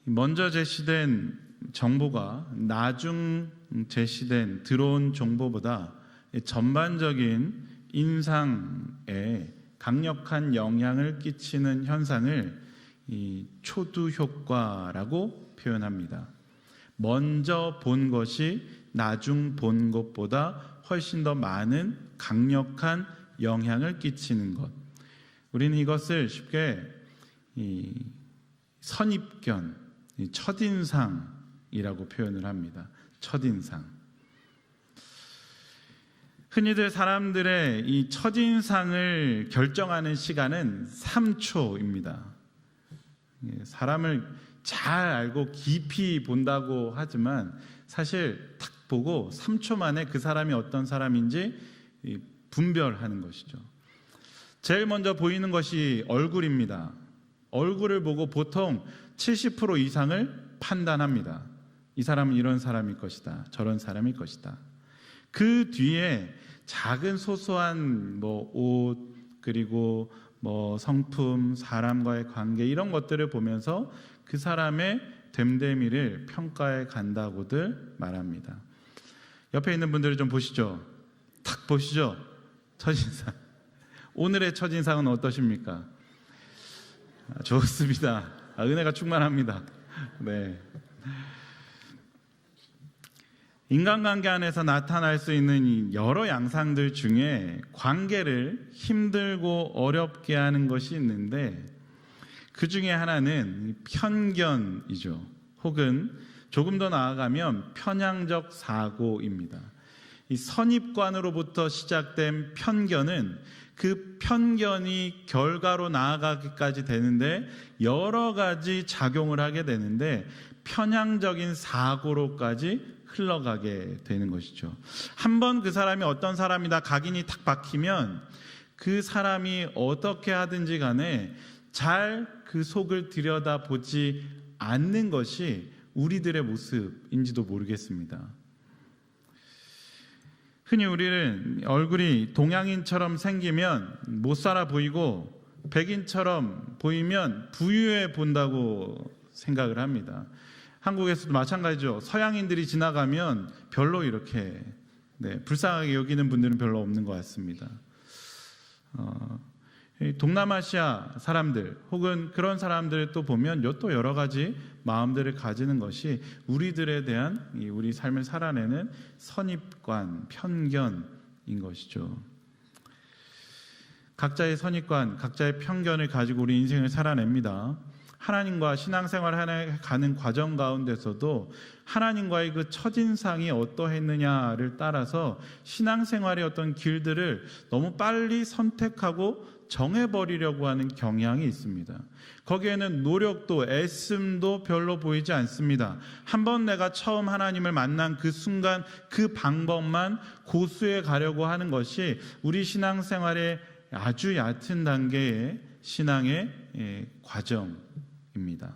먼저 제시된 정보가 나중 제시된 들어온 정보보다 전반적인 인상에 강력한 영향을 끼치는 현상을 이 초두 효과라고 표현합니다. 먼저 본 것이 나중 본 것보다 훨씬 더 많은 강력한 영향을 끼치는 것. 우리는 이것을 쉽게 선입견, 첫인상이라고 표현을 합니다. 첫인상. 흔히들 사람들의 이 첫인상을 결정하는 시간은 3초입니다. 사람을 잘 알고 깊이 본다고 하지만 사실 딱 보고 3초 만에 그 사람이 어떤 사람인지 분별하는 것이죠. 제일 먼저 보이는 것이 얼굴입니다. 얼굴을 보고 보통 70% 이상을 판단합니다. 이 사람은 이런 사람일 것이다. 저런 사람일 것이다. 그 뒤에 작은 소소한 옷, 그리고 성품, 사람과의 관계 이런 것들을 보면서 그 사람의 됨됨이를 평가해 간다고들 말합니다. 옆에 있는 분들을 좀 보시죠. 딱 보시죠. 첫인상. 오늘의 첫인상은 어떠십니까? 좋습니다. 은혜가 충만합니다. 네. 인간관계 안에서 나타날 수 있는 여러 양상들 중에 관계를 힘들고 어렵게 하는 것이 있는데 그 중에 하나는 편견이죠. 혹은 조금 더 나아가면 편향적 사고입니다. 이 선입관으로부터 시작된 편견은 그 편견이 결과로 나아가기까지 되는데 여러 가지 작용을 하게 되는데 편향적인 사고로까지 흘러가게 되는 것이죠. 한번 그 사람이 어떤 사람이다 각인이 탁 박히면 그 사람이 어떻게 하든지 간에 잘 그 속을 들여다보지 않는 것이 우리들의 모습인지도 모르겠습니다. 흔히 우리는 얼굴이 동양인처럼 생기면 못 살아 보이고 백인처럼 보이면 부유해 본다고 생각을 합니다. 한국에서도 마찬가지죠. 서양인들이 지나가면 별로 이렇게 불쌍하게 여기는 분들은 별로 없는 것 같습니다. 동남아시아 사람들 혹은 그런 사람들 또 보면 또 여러 가지 마음들을 가지는 것이 우리들에 대한 우리 삶을 살아내는 선입관, 편견인 것이죠. 각자의 선입관, 각자의 편견을 가지고 우리 인생을 살아냅니다. 하나님과 신앙생활을 가는 과정 가운데서도 하나님과의 그 첫인상이 어떠했느냐를 따라서 신앙생활의 어떤 길들을 너무 빨리 선택하고 정해버리려고 하는 경향이 있습니다. 거기에는 노력도 애씀도 별로 보이지 않습니다. 한번 내가 처음 하나님을 만난 그 순간 그 방법만 고수해 가려고 하는 것이 우리 신앙생활의 아주 얕은 단계의 신앙의 과정입니다.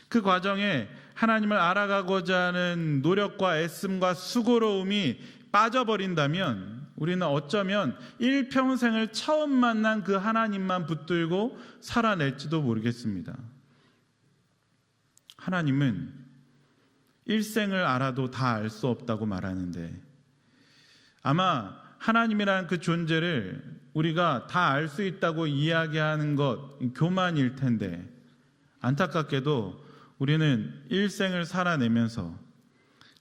그 과정에 하나님을 알아가고자 하는 노력과 애씀과 수고로움이 빠져버린다면 우리는 어쩌면 일평생을 처음 만난 그 하나님만 붙들고 살아낼지도 모르겠습니다. 하나님은 일생을 알아도 다 알 수 없다고 말하는데 아마 하나님이라는 그 존재를 우리가 다 알 수 있다고 이야기하는 것 교만일 텐데 안타깝게도 우리는 일생을 살아내면서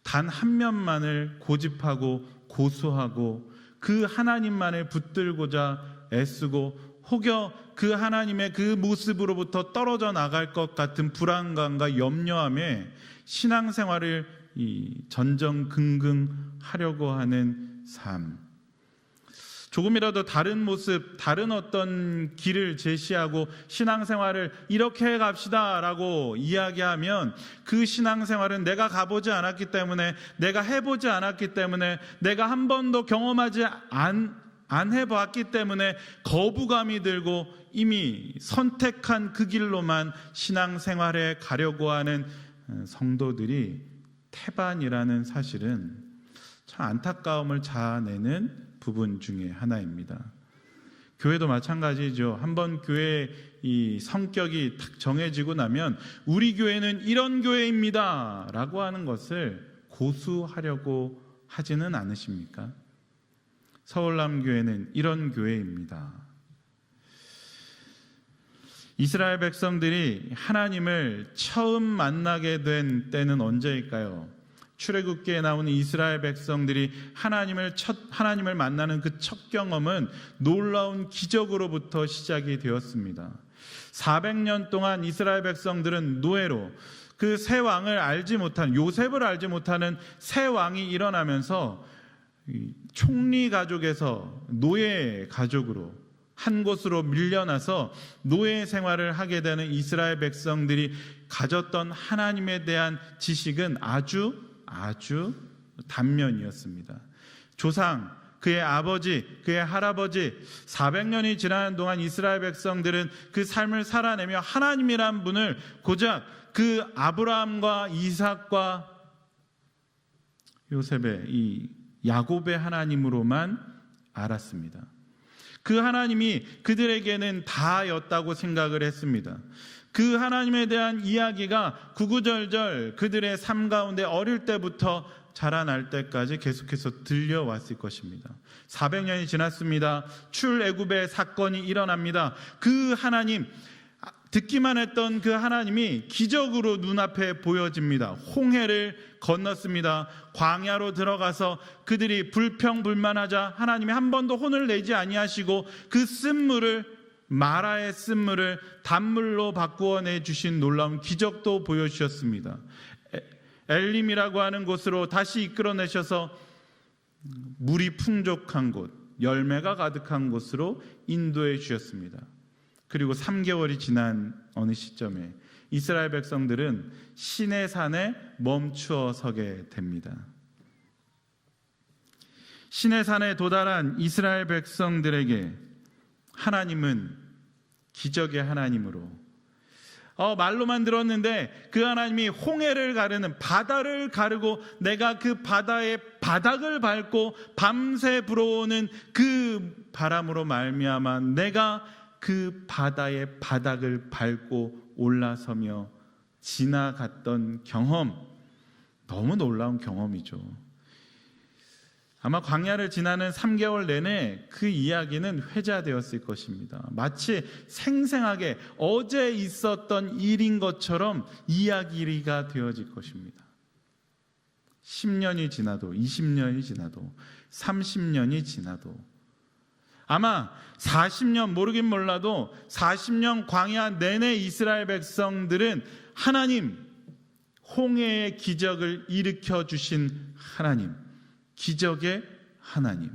단 한 면만을 고집하고 고수하고 그 하나님만을 붙들고자 애쓰고 혹여 그 하나님의 그 모습으로부터 떨어져 나갈 것 같은 불안감과 염려함에 신앙생활을 전전긍긍하려고 하는 삶. 조금이라도 다른 모습, 다른 어떤 길을 제시하고 신앙생활을 이렇게 해갑시다 라고 이야기하면 그 신앙생활은 내가 가보지 않았기 때문에 내가 해보지 않았기 때문에 내가 한 번도 경험하지 안 해봤기 때문에 거부감이 들고 이미 선택한 그 길로만 신앙생활에 가려고 하는 성도들이 태반이라는 사실은 참 안타까움을 자아내는 부분 중에 하나입니다. 교회도 마찬가지죠. 한번 교회 이 성격이 딱 정해지고 나면 우리 교회는 이런 교회입니다 라고 하는 것을 고수하려고 하지는 않으십니까? 서울남교회는 이런 교회입니다. 이스라엘 백성들이 하나님을 처음 만나게 된 때는 언제일까요? 출애굽기에 나오는 이스라엘 백성들이 하나님을 만나는 그 첫 경험은 놀라운 기적으로부터 시작이 되었습니다. 400년 동안 이스라엘 백성들은 노예로 그 새 왕을 알지 못한, 요셉을 알지 못하는 새 왕이 일어나면서 총리 가족에서 노예 가족으로 한 곳으로 밀려나서 노예 생활을 하게 되는 이스라엘 백성들이 가졌던 하나님에 대한 지식은 아주 단면이었습니다. 조상, 그의 아버지, 그의 할아버지 400년이 지나는 동안 이스라엘 백성들은 그 삶을 살아내며 하나님이란 분을 고작 그 아브라함과 이삭과 요셉의 이 야곱의 하나님으로만 알았습니다. 그 하나님이 그들에게는 다였다고 생각을 했습니다. 그 하나님에 대한 이야기가 구구절절 그들의 삶 가운데 어릴 때부터 자라날 때까지 계속해서 들려왔을 것입니다. 400년이 지났습니다. 출애굽의 사건이 일어납니다. 그 하나님, 듣기만 했던 그 하나님이 기적으로 눈앞에 보여집니다. 홍해를 건넜습니다. 광야로 들어가서 그들이 불평불만하자 하나님이 한 번도 혼을 내지 아니하시고 그 쓴물을, 마라의 쓴물을 단물로 바꾸어 내주신 놀라운 기적도 보여주셨습니다. 엘림이라고 하는 곳으로 다시 이끌어내셔서 물이 풍족한 곳, 열매가 가득한 곳으로 인도해 주셨습니다. 그리고 3개월이 지난 어느 시점에 이스라엘 백성들은 시내산에 멈추어 서게 됩니다. 시내산에 도달한 이스라엘 백성들에게 하나님은 기적의 하나님으로, 말로만 들었는데 그 하나님이 홍해를 가르는, 바다를 가르고 내가 그 바다의 바닥을 밟고 밤새 불어오는 그 바람으로 말미암아 내가 그 바다의 바닥을 밟고 올라서며 지나갔던 경험, 너무 놀라운 경험이죠. 아마 광야를 지나는 3개월 내내 그 이야기는 회자되었을 것입니다. 마치 생생하게 어제 있었던 일인 것처럼 이야기가 되어질 것입니다. 10년이 지나도, 20년이 지나도, 30년이 지나도, 아마 40년, 모르긴 몰라도 40년 광야 내내 이스라엘 백성들은 하나님, 홍해의 기적을 일으켜 주신 하나님, 기적의 하나님,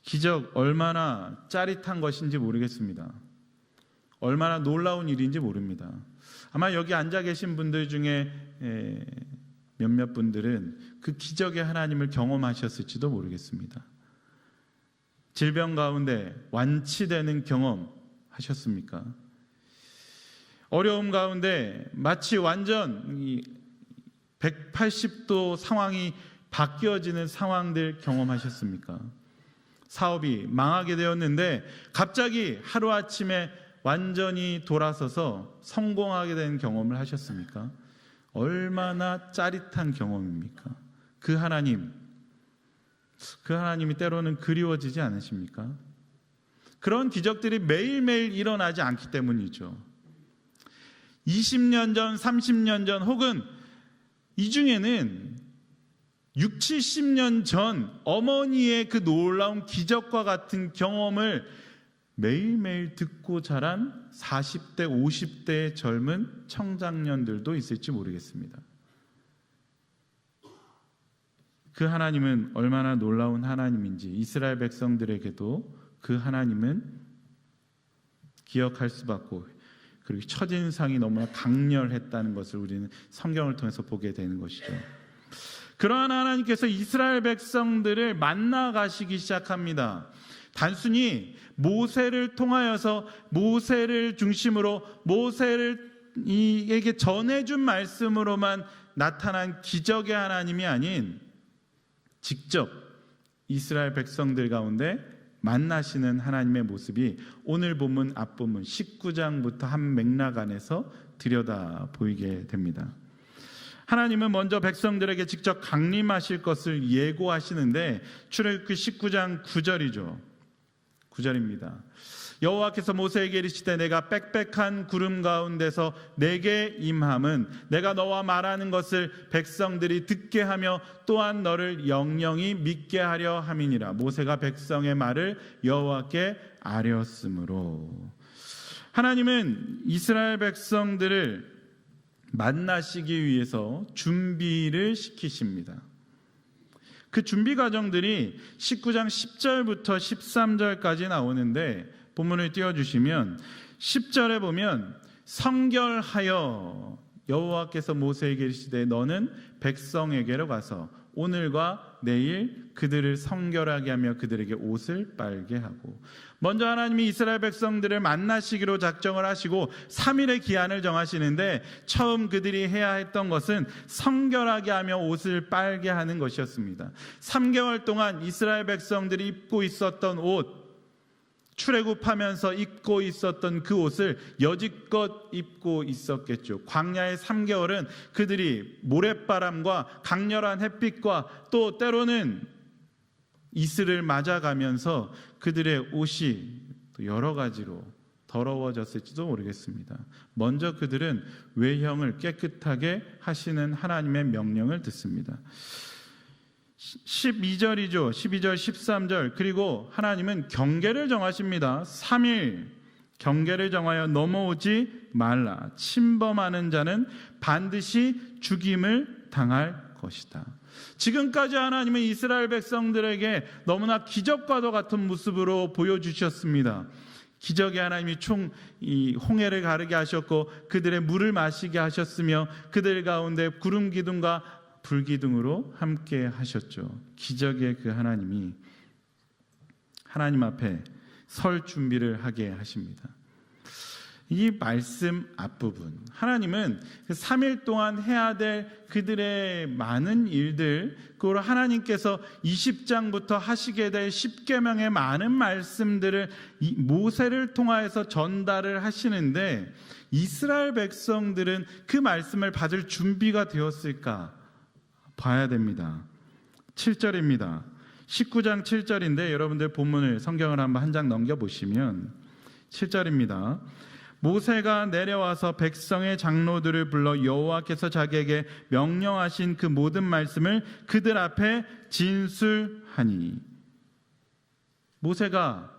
기적 얼마나 짜릿한 것인지 모르겠습니다. 얼마나 놀라운 일인지 모릅니다. 아마 여기 앉아 계신 분들 중에 몇몇 분들은 그 기적의 하나님을 경험하셨을지도 모르겠습니다. 질병 가운데 완치되는 경험 하셨습니까? 어려움 가운데 마치 완전 180도 상황이 바뀌어지는 상황들 경험하셨습니까? 사업이 망하게 되었는데 갑자기 하루아침에 완전히 돌아서서 성공하게 된 경험을 하셨습니까? 얼마나 짜릿한 경험입니까? 그 하나님이 때로는 그리워지지 않으십니까? 그런 기적들이 매일매일 일어나지 않기 때문이죠. 20년 전, 30년 전, 혹은 이 중에는 60, 70년 전 어머니의 그 놀라운 기적과 같은 경험을 매일매일 듣고 자란 40대, 50대의 젊은 청장년들도 있을지 모르겠습니다. 그 하나님은 얼마나 놀라운 하나님인지 이스라엘 백성들에게도 그 하나님은 기억할 수밖에, 그리고 첫인상이 너무나 강렬했다는 것을 우리는 성경을 통해서 보게 되는 것이죠. 그러한 하나님께서 이스라엘 백성들을 만나가시기 시작합니다. 단순히 모세를 통하여서 모세를 중심으로 모세에게 전해준 말씀으로만 나타난 기적의 하나님이 아닌 직접 이스라엘 백성들 가운데 만나시는 하나님의 모습이 오늘 본문 앞본문 19장부터 한 맥락 안에서 들여다 보이게 됩니다. 하나님은 먼저 백성들에게 직접 강림하실 것을 예고하시는데 출애굽기 19장 9절이죠. 9절입니다. 여호와께서 모세에게 이르시되 내가 빽빽한 구름 가운데서 내게 임함은 내가 너와 말하는 것을 백성들이 듣게 하며 또한 너를 영영히 믿게 하려 함이니라. 모세가 백성의 말을 여호와께 아뢰었으므로. 하나님은 이스라엘 백성들을 만나시기 위해서 준비를 시키십니다. 그 준비 과정들이 19장 10절부터 13절까지 나오는데 본문을 띄워주시면 10절에 보면 성결하여 여호와께서 모세에게 이르시되 너는 백성에게로 가서 오늘과 내일 그들을 성결하게 하며 그들에게 옷을 빨게 하고. 먼저 하나님이 이스라엘 백성들을 만나시기로 작정을 하시고 3일의 기한을 정하시는데 처음 그들이 해야 했던 것은 성결하게 하며 옷을 빨게 하는 것이었습니다. 3개월 동안 이스라엘 백성들이 입고 있었던 옷, 출애굽하면서 입고 있었던 그 옷을 여지껏 입고 있었겠죠. 광야의 3개월은 그들이 모래바람과 강렬한 햇빛과 또 때로는 이슬을 맞아가면서 그들의 옷이 여러 가지로 더러워졌을지도 모르겠습니다. 먼저 그들은 외형을 깨끗하게 하시는 하나님의 명령을 듣습니다. 12절이죠. 12절, 13절. 그리고 하나님은 경계를 정하십니다. 3일 경계를 정하여 넘어오지 말라. 침범하는 자는 반드시 죽임을 당할 것이다. 지금까지 하나님은 이스라엘 백성들에게 너무나 기적과도 같은 모습으로 보여주셨습니다. 기적의 하나님이 이 홍해를 가르게 하셨고 그들의 물을 마시게 하셨으며 그들 가운데 구름 기둥과 불기둥으로 함께 하셨죠. 기적의 그 하나님이 하나님 앞에 설 준비를 하게 하십니다. 이 말씀 앞부분, 하나님은 그 3일 동안 해야 될 그들의 많은 일들, 그리고 하나님께서 20장부터 하시게 될 10계명의 많은 말씀들을 모세를 통하여서 전달을 하시는데 이스라엘 백성들은 그 말씀을 받을 준비가 되었을까 봐야 됩니다. 7절입니다. 19장 7절인데 여러분들 본문을 성경을 한번 한 장 넘겨보시면 7절입니다. 모세가 내려와서 백성의 장로들을 불러 여호와께서 자기에게 명령하신 그 모든 말씀을 그들 앞에 진술하니. 모세가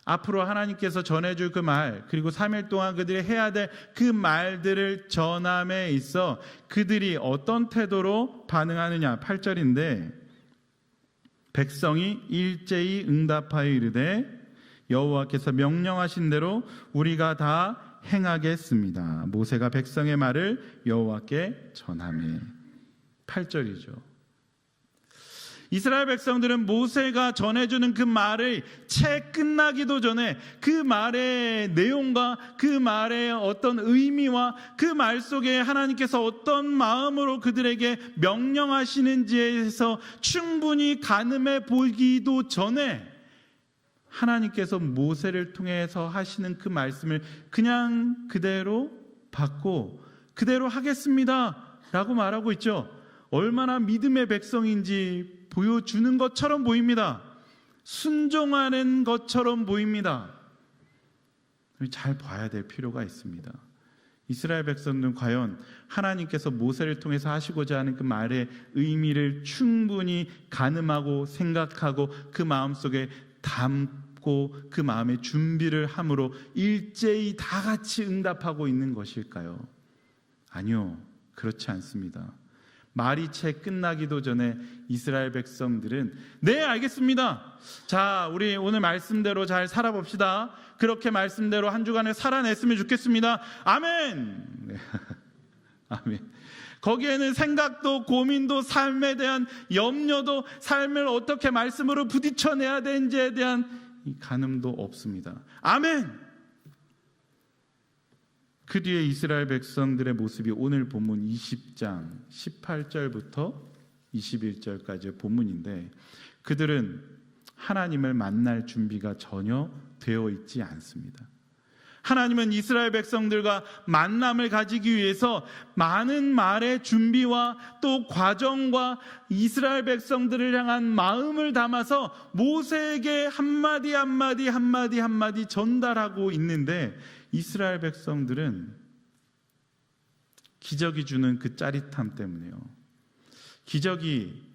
앞으로 하나님께서 전해줄 그 말, 그리고 3일 동안 그들이 해야 될 그 말들을 전함에 있어 그들이 어떤 태도로 반응하느냐. 8절인데 백성이 일제히 응답하여 이르되 여호와께서 명령하신 대로 우리가 다 행하겠습니다. 모세가 백성의 말을 여호와께 전하매. 8절이죠. 이스라엘 백성들은 모세가 전해주는 그 말을 채 끝나기도 전에 그 말의 내용과 그 말의 어떤 의미와 그 말 속에 하나님께서 어떤 마음으로 그들에게 명령하시는지에서 충분히 가늠해 보기도 전에 하나님께서 모세를 통해서 하시는 그 말씀을 그냥 그대로 받고 그대로 하겠습니다 라고 말하고 있죠. 얼마나 믿음의 백성인지 보여주는 것처럼 보입니다. 순종하는 것처럼 보입니다. 잘 봐야 될 필요가 있습니다. 이스라엘 백성들은 과연 하나님께서 모세를 통해서 하시고자 하는 그 말의 의미를 충분히 가늠하고 생각하고 그 마음속에 담고 그 마음의 준비를 함으로 일제히 다 같이 응답하고 있는 것일까요? 아니요, 그렇지 않습니다. 말이 채 끝나기도 전에 이스라엘 백성들은 네, 알겠습니다. 자, 우리 오늘 말씀대로 잘 살아봅시다. 그렇게 말씀대로 한 주간을 살아냈으면 좋겠습니다. 아멘. 네. 아멘. 거기에는 생각도 고민도 삶에 대한 염려도 삶을 어떻게 말씀으로 부딪혀내야 되는지에 대한 가늠도 없습니다. 아멘. 그 뒤에 이스라엘 백성들의 모습이 오늘 본문 20장 18절부터 21절까지의 본문인데 그들은 하나님을 만날 준비가 전혀 되어 있지 않습니다. 하나님은 이스라엘 백성들과 만남을 가지기 위해서 많은 말의 준비와 또 과정과 이스라엘 백성들을 향한 마음을 담아서 모세에게 한마디 한마디 전달하고 있는데, 이스라엘 백성들은 기적이 주는 그 짜릿함 때문에요. 기적이,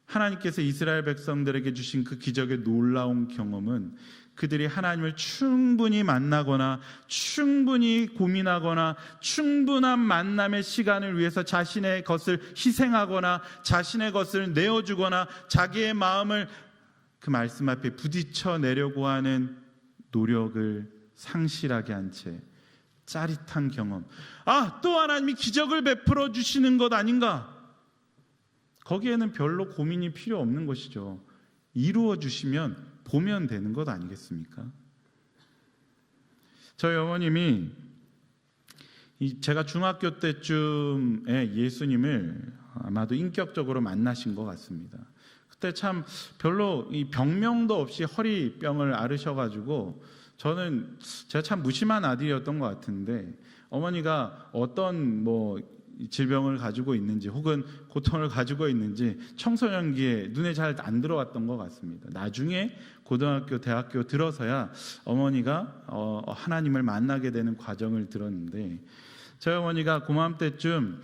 하나님께서 이스라엘 백성들에게 주신 그 기적의 놀라운 경험은 그들이 하나님을 충분히 만나거나 충분히 고민하거나 충분한 만남의 시간을 위해서 자신의 것을 희생하거나 자신의 것을 내어주거나 자기의 마음을 그 말씀 앞에 부딪혀내려고 하는 노력을 상실하게 한 채 짜릿한 경험, 또 하나님이 기적을 베풀어 주시는 것 아닌가, 거기에는 별로 고민이 필요 없는 것이죠. 이루어 주시면 보면 되는 것 아니겠습니까? 저희 어머님이 제가 중학교 때쯤에 예수님을 아마도 인격적으로 만나신 것 같습니다. 그때 참 별로 이 병명도 없이 허리병을 앓으셔가지고 제가 참 무심한 아들이었던 것 같은데, 어머니가 어떤 질병을 가지고 있는지 혹은 고통을 가지고 있는지 청소년기에 눈에 잘 안 들어왔던 것 같습니다. 나중에 고등학교, 대학교 들어서야 어머니가 하나님을 만나게 되는 과정을 들었는데, 저희 어머니가 고맘때쯤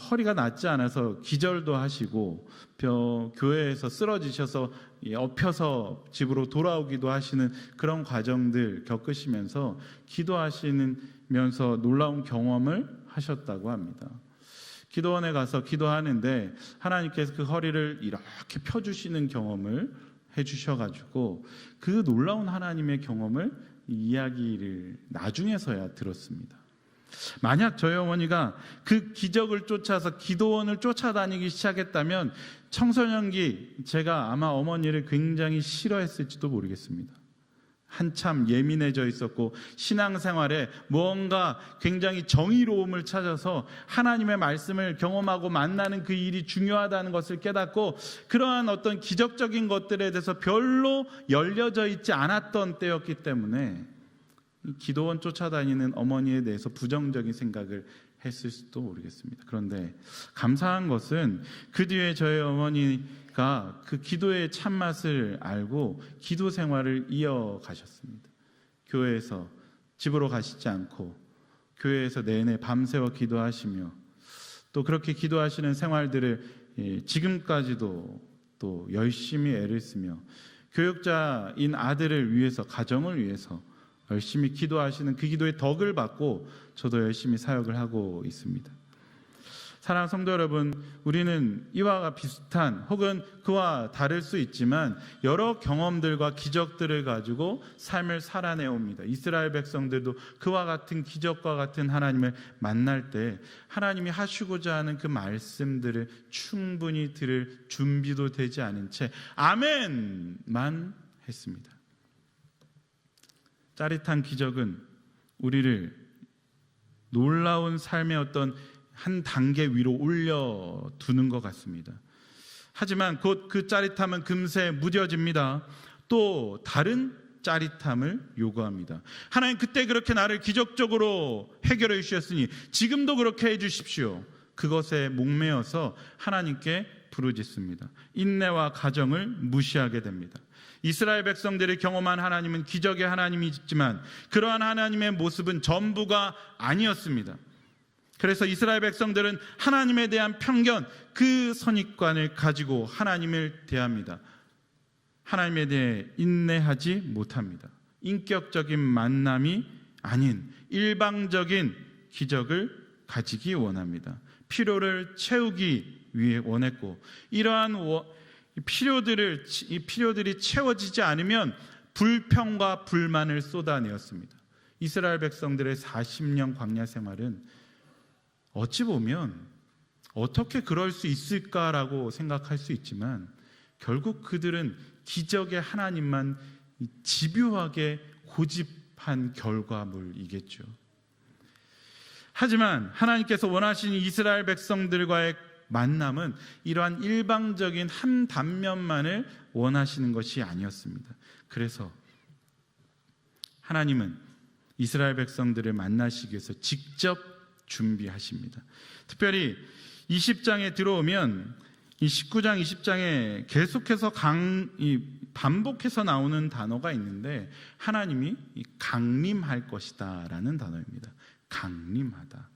허리가 낫지 않아서 기절도 하시고 교회에서 쓰러지셔서 엎혀서 집으로 돌아오기도 하시는 그런 과정들 겪으시면서 기도하시면서 놀라운 경험을 하셨다고 합니다. 기도원에 가서 기도하는데 하나님께서 그 허리를 이렇게 펴주시는 경험을 해주셔가지고 그 놀라운 하나님의 경험을 이야기를 나중에서야 들었습니다. 만약 저희 어머니가 그 기적을 쫓아서 기도원을 쫓아다니기 시작했다면 청소년기 제가 아마 어머니를 굉장히 싫어했을지도 모르겠습니다. 한참 예민해져 있었고 신앙생활에 무언가 굉장히 정의로움을 찾아서 하나님의 말씀을 경험하고 만나는 그 일이 중요하다는 것을 깨닫고 그러한 어떤 기적적인 것들에 대해서 별로 열려져 있지 않았던 때였기 때문에 기도원 쫓아다니는 어머니에 대해서 부정적인 생각을 했을 수도 모르겠습니다. 그런데 감사한 것은 그 뒤에 저희 어머니가 그 기도의 참맛을 알고 기도 생활을 이어가셨습니다. 교회에서 집으로 가시지 않고 교회에서 내내 밤새워 기도하시며 또 그렇게 기도하시는 생활들을 지금까지도 또 열심히 애를 쓰며 교육자인 아들을 위해서, 가정을 위해서 열심히 기도하시는 그 기도의 덕을 받고 저도 열심히 사역을 하고 있습니다. 사랑하는 성도 여러분, 우리는 이와 비슷한 혹은 그와 다를 수 있지만 여러 경험들과 기적들을 가지고 삶을 살아내옵니다. 이스라엘 백성들도 그와 같은 기적과 같은 하나님을 만날 때 하나님이 하시고자 하는 그 말씀들을 충분히 들을 준비도 되지 않은 채 아멘만 했습니다. 짜릿한 기적은 우리를 놀라운 삶의 어떤 한 단계 위로 올려두는 것 같습니다. 하지만 곧 그 짜릿함은 금세 무뎌집니다. 또 다른 짜릿함을 요구합니다. 하나님, 그때 그렇게 나를 기적적으로 해결해 주셨으니 지금도 그렇게 해 주십시오. 그것에 목매어서 하나님께 부르짖습니다. 인내와 가정을 무시하게 됩니다. 이스라엘 백성들이 경험한 하나님은 기적의 하나님이지만 그러한 하나님의 모습은 전부가 아니었습니다. 그래서 이스라엘 백성들은 하나님에 대한 편견, 그 선입관을 가지고 하나님을 대합니다. 하나님에 대해 인내하지 못합니다. 인격적인 만남이 아닌 일방적인 기적을 가지기 원합니다. 필요를 채우기 위해 원했고, 이러한 필요들이 채워지지 않으면 불평과 불만을 쏟아내었습니다. 이스라엘 백성들의 40년 광야 생활은 어찌 보면 어떻게 그럴 수 있을까라고 생각할 수 있지만 결국 그들은 기적의 하나님만 집요하게 고집한 결과물이겠죠. 하지만 하나님께서 원하시는 이스라엘 백성들과의 만남은 이러한 일방적인 한 단면만을 원하시는 것이 아니었습니다. 그래서 하나님은 이스라엘 백성들을 만나시기 위해서 직접 준비하십니다. 특별히 20장에 들어오면 이 19장 20장에 계속해서 반복해서 나오는 단어가 있는데 하나님이 강림할 것이다 라는 단어입니다. 강림하다.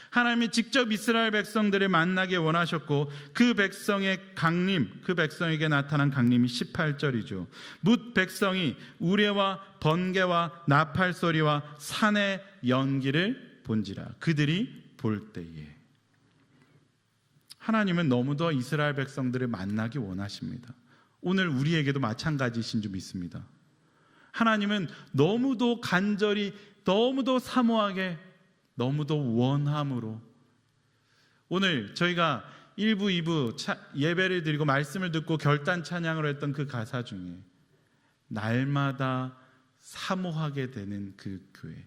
하나님이 직접 이스라엘 백성들을 만나게 원하셨고 그 백성의 강림, 그 백성에게 나타난 강림이 18절이죠. 뭇 백성이 우레와 번개와 나팔 소리와 산의 연기를 본지라. 그들이 볼 때에. 하나님은 너무도 이스라엘 백성들을 만나기 원하십니다. 오늘 우리에게도 마찬가지이신 줄 믿습니다. 하나님은 너무도 간절히, 너무도 사모하게, 너무도 원함으로 오늘 저희가 1부, 2부 예배를 드리고 말씀을 듣고 결단 찬양을 했던 그 가사 중에 날마다 사모하게 되는 그 교회,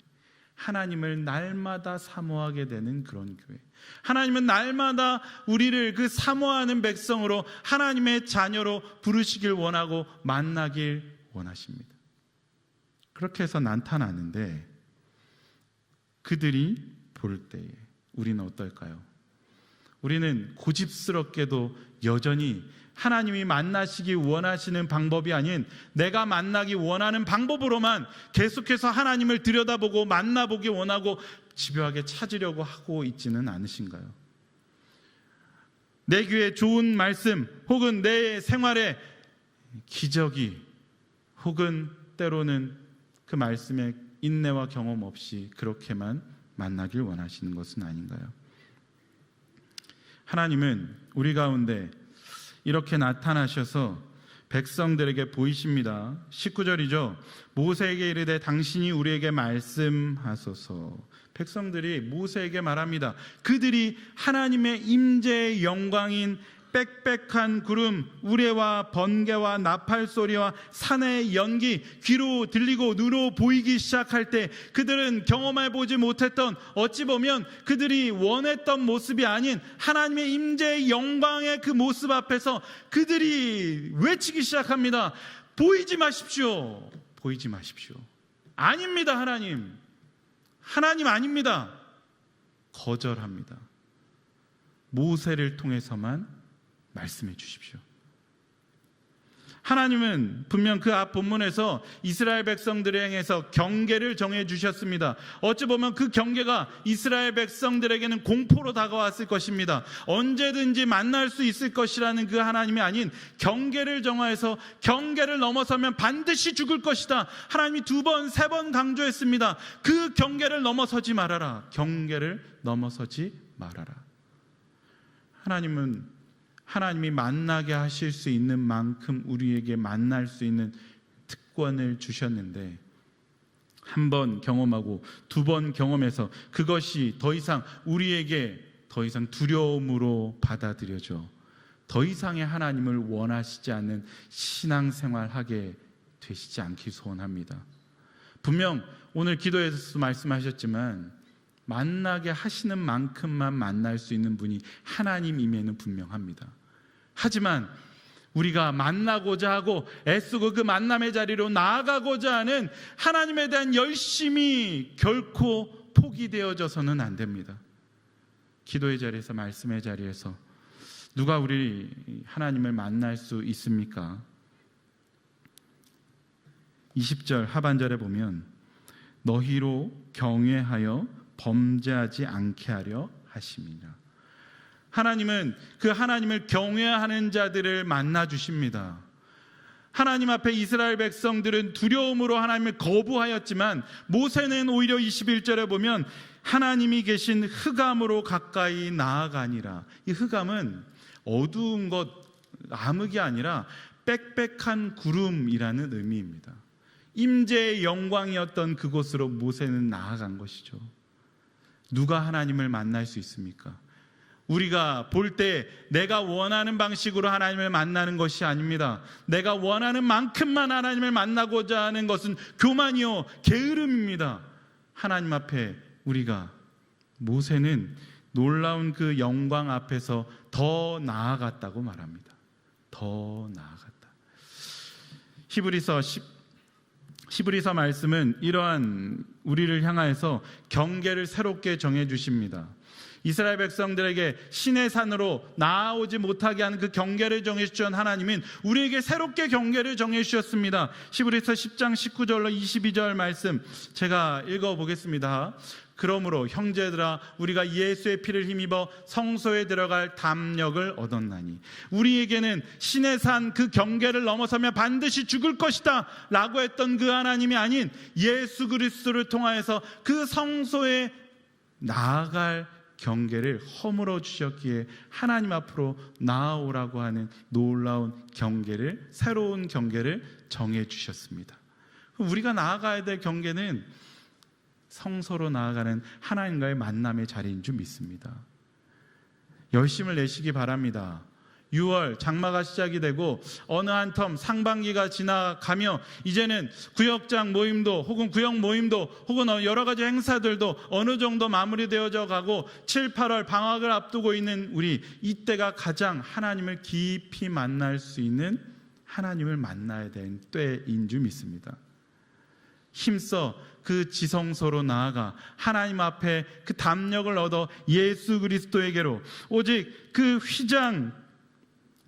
하나님을 날마다 사모하게 되는 그런 교회, 하나님은 날마다 우리를 그 사모하는 백성으로 하나님의 자녀로 부르시길 원하고 만나길 원하십니다. 그렇게 해서 나타나는데 그들이 볼 때에 우리는 어떨까요? 우리는 고집스럽게도 여전히 하나님이 만나시기 원하시는 방법이 아닌 내가 만나기 원하는 방법으로만 계속해서 하나님을 들여다보고 만나보기 원하고 집요하게 찾으려고 하고 있지는 않으신가요? 내 귀에 좋은 말씀 혹은 내 생활에 기적이 혹은 때로는 그 말씀에 인내와 경험 없이 그렇게만 만나길 원하시는 것은 아닌가요? 하나님은 우리 가운데 이렇게 나타나셔서 백성들에게 보이십니다. 19절이죠. 모세에게 이르되 당신이 우리에게 말씀하소서. 백성들이 모세에게 말합니다. 그들이 하나님의 임재의 영광인 빽빽한 구름, 우레와 번개와 나팔 소리와 산의 연기 귀로 들리고 눈으로 보이기 시작할 때 그들은 경험해 보지 못했던, 어찌 보면 그들이 원했던 모습이 아닌 하나님의 임재의 영광의 그 모습 앞에서 그들이 외치기 시작합니다. 보이지 마십시오. 보이지 마십시오. 아닙니다. 하나님 아닙니다. 거절합니다. 모세를 통해서만 말씀해 주십시오. 하나님은 분명 그 앞 본문에서 이스라엘 백성들을 향해서 경계를 정해 주셨습니다. 어찌 보면 그 경계가 이스라엘 백성들에게는 공포로 다가왔을 것입니다. 언제든지 만날 수 있을 것이라는 그 하나님이 아닌 경계를 정하여서 경계를 넘어서면 반드시 죽을 것이다. 하나님이 2번, 3번 강조했습니다. 그 경계를 넘어서지 말아라. 경계를 넘어서지 말아라. 하나님이 만나게 하실 수 있는 만큼 우리에게 만날 수 있는 특권을 주셨는데, 한 번 경험하고 2번 경험해서 그것이 더 이상 우리에게 더 이상 두려움으로 받아들여져 더 이상의 하나님을 원하시지 않는 신앙생활 하게 되시지 않길 소원합니다. 분명 오늘 기도에서 말씀하셨지만 만나게 하시는 만큼만 만날 수 있는 분이 하나님임에는 분명합니다. 하지만 우리가 만나고자 하고 애쓰고 그 만남의 자리로 나아가고자 하는 하나님에 대한 열심이 결코 포기되어져서는 안 됩니다. 기도의 자리에서, 말씀의 자리에서 누가 우리 하나님을 만날 수 있습니까? 20절 하반절에 보면 너희로 경외하여 범죄하지 않게 하려 하심이라. 하나님은 그 하나님을 경외하는 자들을 만나 주십니다. 하나님 앞에 이스라엘 백성들은 두려움으로 하나님을 거부하였지만 모세는 오히려 21절에 보면 하나님이 계신 흑암으로 가까이 나아가니라. 이 흑암은 어두운 것, 암흑이 아니라 빽빽한 구름이라는 의미입니다. 임재의 영광이었던 그곳으로 모세는 나아간 것이죠. 누가 하나님을 만날 수 있습니까? 우리가 볼 때 내가 원하는 방식으로 하나님을 만나는 것이 아닙니다. 내가 원하는 만큼만 하나님을 만나고자 하는 것은 교만이요 게으름입니다. 하나님 앞에 우리가, 모세는 놀라운 그 영광 앞에서 더 나아갔다고 말합니다. 더 나아갔다. 히브리서 말씀은 이러한 우리를 향하여서 경계를 새롭게 정해 주십니다. 이스라엘 백성들에게 신의 산으로 나아오지 못하게 하는 그 경계를 정해 주신 하나님은 우리에게 새롭게 경계를 정해 주셨습니다. 히브리서 10장 19절로 22절 말씀 제가 읽어보겠습니다. 그러므로 형제들아 우리가 예수의 피를 힘입어 성소에 들어갈 담력을 얻었나니 우리에게는 신의 산 그 경계를 넘어서면 반드시 죽을 것이다 라고 했던 그 하나님이 아닌 예수 그리스도를 통하여서 그 성소에 나아갈 경계를 허물어 주셨기에 하나님 앞으로 나아오라고 하는 놀라운 경계를, 새로운 경계를 정해 주셨습니다. 우리가 나아가야 될 경계는 성소로 나아가는 하나님과의 만남의 자리인 줄 믿습니다. 열심을 내시기 바랍니다. 6월 장마가 시작이 되고 어느 한 텀 상반기가 지나가며 이제는 구역장 모임도 혹은 구역 모임도 혹은 여러 가지 행사들도 어느 정도 마무리되어져 가고 7, 8월 방학을 앞두고 있는 우리, 이때가 가장 하나님을 깊이 만날 수 있는, 하나님을 만나야 되는 때인 줄 믿습니다. 힘써 그 지성소로 나아가 하나님 앞에 그 담력을 얻어 예수 그리스도에게로 오직 그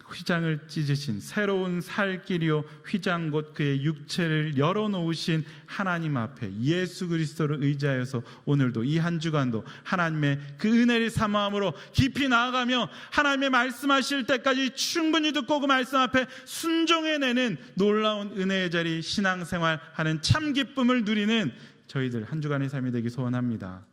휘장을 찢으신 새로운 살 길이요 휘장 곧 그의 육체를 열어놓으신 하나님 앞에 예수 그리스도를 의지하여서 오늘도 이 한 주간도 하나님의 그 은혜를 사모함으로 깊이 나아가며 하나님의 말씀하실 때까지 충분히 듣고 그 말씀 앞에 순종해내는 놀라운 은혜의 자리 신앙생활하는 참 기쁨을 누리는 저희들 한 주간의 삶이 되기 소원합니다.